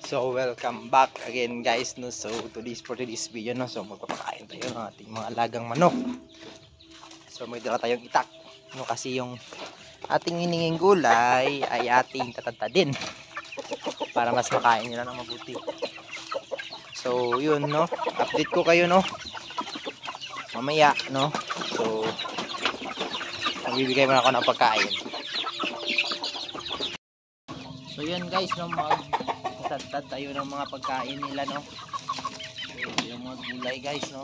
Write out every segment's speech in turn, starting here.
So welcome back again guys, no. So for today's video, no, so magpapakain tayo ng ating mga alagang manok. So may dala tayong itak, no, kasi yung ating hininging gulay ay ating tatadtadin para mas makain nila ng mabuti. So yun, no, update ko kayo, no, mamaya, no. So magbibigay muna ako ng pagkain. So yun guys, no, magtatad tayo ng mga pagkain nila, no. So yung mga gulay guys, no.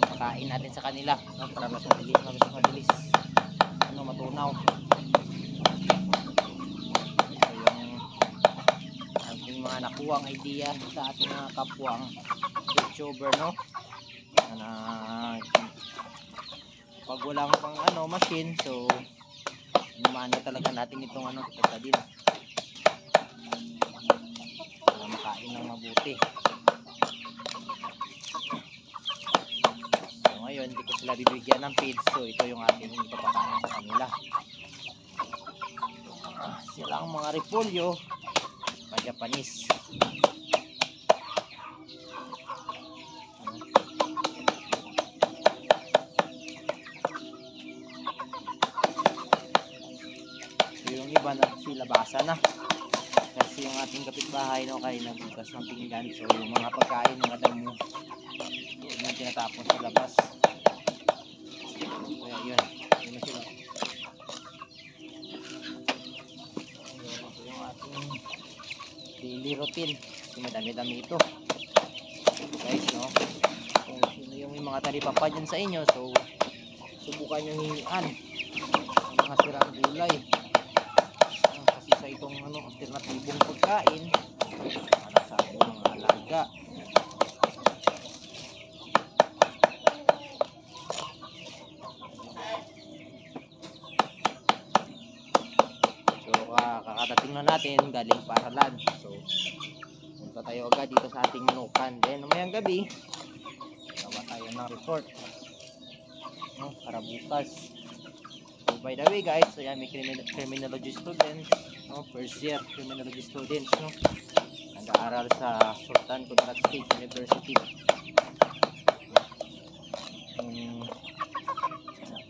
Pakain natin sa kanila, no, para mas mabilis ano, matunaw. So yung ating mga nakuhang idea sa ating mga kapwang YouTuber, no, na pag walang pang ano, machine, so lumano talaga natin itong ano, tatadin para makain ng mabuti. So ngayon hindi ko sila bibigyan ng feed, so ito yung ating ipapakain sa kanila. Sila ang mga repolyo pa Japanese. Yung iba na silabasa na kasi yung ating kapitbahay, no, kaya nagbukas ng pinggan, so yung mga pagkain ng madamo yun yung tinatapon sa labas. Kaya yun na sila. Ito yung ating daily routine kasi madami-dami ito guys, no. Kung sino yung may mga talipapa dyan sa inyo, so subukan nyo hingian ng mga sirang gulay sa itong ano, alternatibong pagkain para sa ating mga alaga. So kakadating na natin galing paralan, so punta tayo agad dito sa ating manukan, then mamayang gabi gawa tayo ng report, no, para bukas. So by the way guys, so yan, may criminology students, no, first year criminology students, no, nag-aaral sa Sultan Kudarat State University.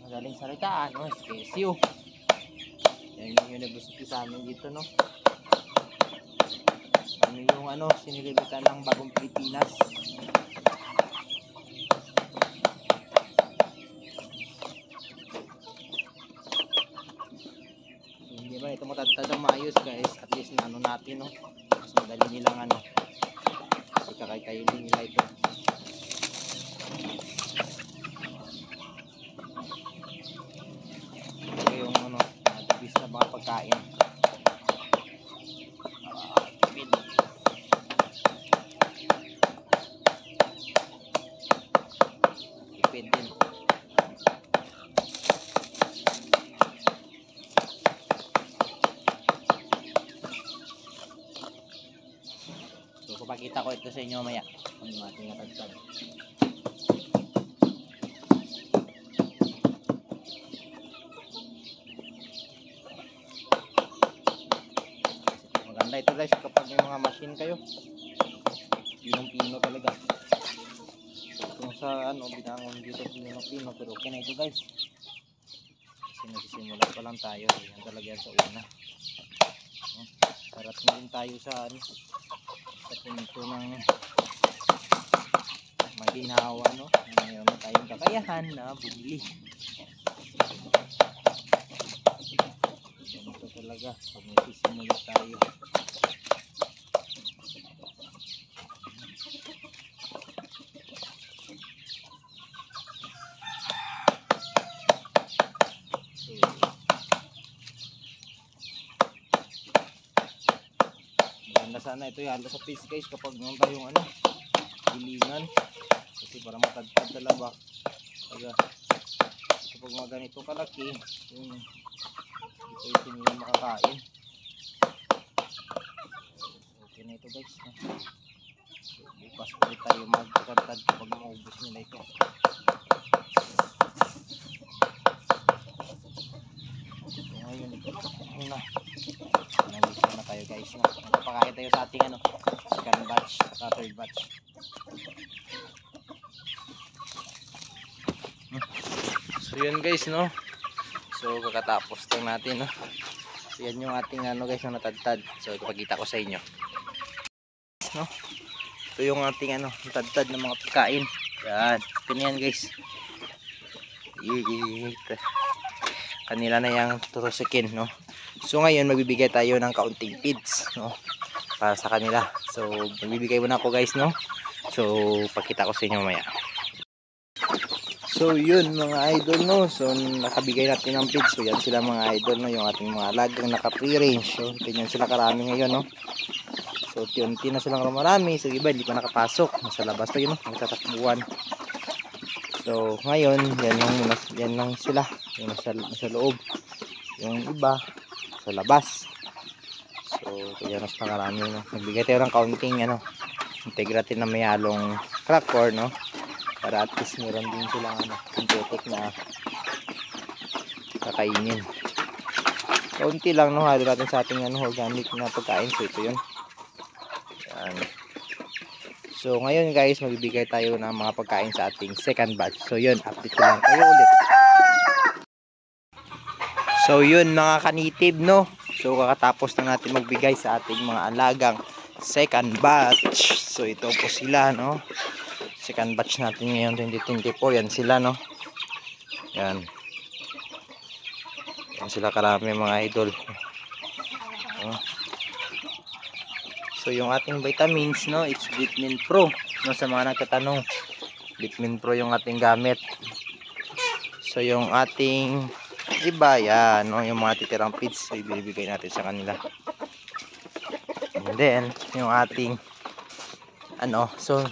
Magaling salitaan, no, SKSU. Yan yung university sa amin dito, no. Ano yung ano, sinililitan ng bagong Pilipinas. Hindi ba ito matadtad ng maayos guys, at least na ano natin, no, mas madali nilang ano, kasi kakay-kainin nila ito. Ito yung ano, madabis na mga pagkain. Tipid. Tipid din. So papakita ko ito sa inyo maya kung yung ating natagtag. Maganda ito guys kapag may mga machine kayo, pinong-pino talaga. Kung sa ano, binangon dito pinong-pino, pero okay na ito guys kasi nagsisimula pa lang tayo. Yan talaga yan sa una. Sarap na din tayo sa ano, sa punto ng maginhawa, no, mayroon na tayong kakayahan na bumili. Ito talaga pag nagsisimula tayo. Maganda sana ito yung sa face guys kapag naman tayong ano, gilingan, kasi para matagtad talaga. Kapag mga ganito kalaki, yung ito nila makakain. Okay na ito guys, no? Bukas ulit tayo magtatad kapag maubos nila ito. So ngayon, muna. Nandito na tayo guys. Magpapakain tayo sa ating second batch sa third batch. So yun guys, no. So kakatapos lang natin, no. So yan yung ating guys na natadtad. So ipapakita ko sa inyo, no. Ito yung ating natadtad ng mga pagkain. Yan, ganyan guys. Kanila na yung tutusikin, no. So ngayon magbibigay tayo ng kaunting feeds, no, para sa kanila. So magbibigay muna ako guys, no. So pakita ko sa inyo mamaya. So yun mga idol, no. So nakabigay natin ng feeds. So yan sila mga idol, no, yung ating mga alagang naka free range. So ganyan sila karami ngayon, no. So unti na silang marami. So iba hindi pa nakapasok, nasa labas to yun, no, nagtatakbuhan. So ngayon yan lang sila, yung nasa loob, yung iba sa labas. So kaya mas nakarami, no. Nagbigay tayo ng kaunting integratin na may halong cracker, no, para at least meron din silang synthetic na kakainin. Kaunti lang, no, halo natin sa ating organic na pagkain. So ito yun. Yan. So ngayon guys, magbibigay tayo ng mga pagkain sa ating second batch. So yun, update ko lang tayo ulit. So yun mga kanitib, no. So kakatapos na natin magbigay sa ating mga alagang second batch. So ito po sila, no. Second batch natin ngayon 2024. Yan sila, no. Yan. Yan sila karami mga idol. So yung ating vitamins, no, it's Vitamin Pro, no, sa mga nagtatanong. Vitamin Pro yung ating gamit. So yung ating iba, yan, no, yung mga titirang feeds, so ibibigay natin sa kanila. And then yung ating so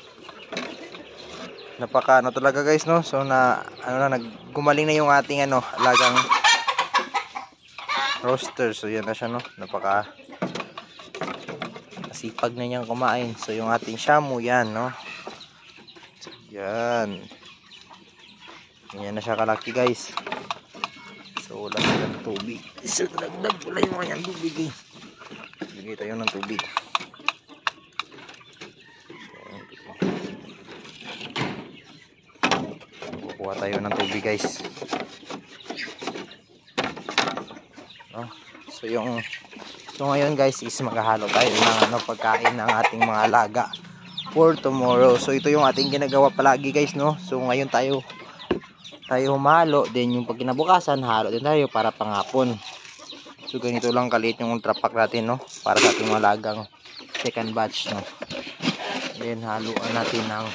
napaka talaga guys, no. So naggumaling na yung ating alagang roaster. So yan na siya, no. Napaka sipag na niyang kumain. So yung ating shamu, yan, no. Yan. Yan na siya kalaki guys. So wala silang tubig. So dagdag pala yung kanyang tubig, eh. Bigay tayo ng tubig. Kukuha tayo ng tubig guys, no? So ngayon guys is maghahalo tayo ng pagkain ng ating mga alaga for tomorrow. So ito yung ating ginagawa palagi guys, no. So ngayon tayo humalo, then yung pag kinabukasan halo din tayo para panghapon. So ganito lang kaliit yung ultra pack natin, no, para sa ating mga alagang second batch, no. Then haluan natin ng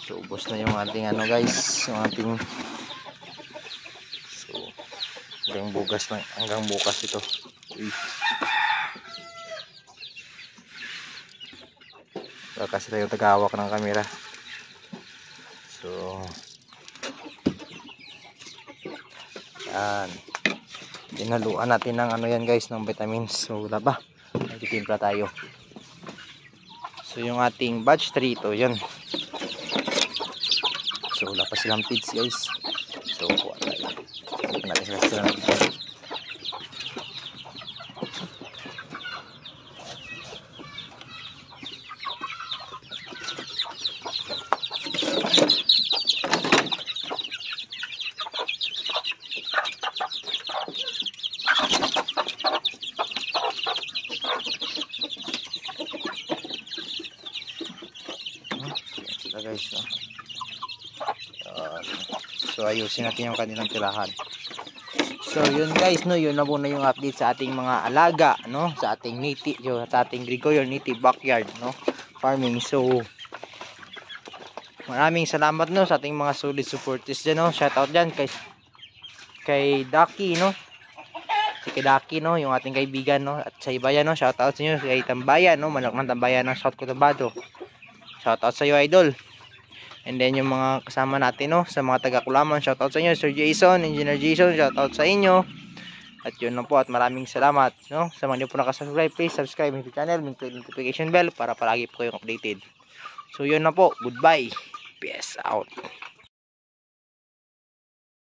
so ubos na yung ating guys, yung ating hanggang bukas ito. Uy. Kasi tayo tagawak ng kamera. So yan, dinaluan natin ng yan guys, ng vitamins. So wala ba, nagtitimpla tayo. So yung ating batch 3 ito, yan. So wala pa silang feeds guys. So kuha tayo. Ito natin sila ng feeds. Guys, no? So ayusin natin yung kanilang tirahan. So yun guys, no, yun na muna yung update sa ating mga alaga, no, sa ating Gregorio native backyard, no, farming. So maraming salamat, no, sa ating mga solid supporters dyan, no. Shout out dyan kay Daki, no, kay Daki, no, yung ating kaibigan, no, at sa iba yan, no. Shout out sa inyo kay Tambayan, no, Manok ng Tambayan ng South Cotabato. Shout out sa iyo idol. And then yung mga kasama natin, no, sa mga taga Kulaman, shout out sa inyo, Sir Jason, Engineer Jason, shout out sa inyo. At yun lang po, at maraming salamat, no? Sa mga hindi po nakasubscribe, please subscribe my channel, click notification bell para palagi po kayong updated. So yun na po, goodbye, peace out.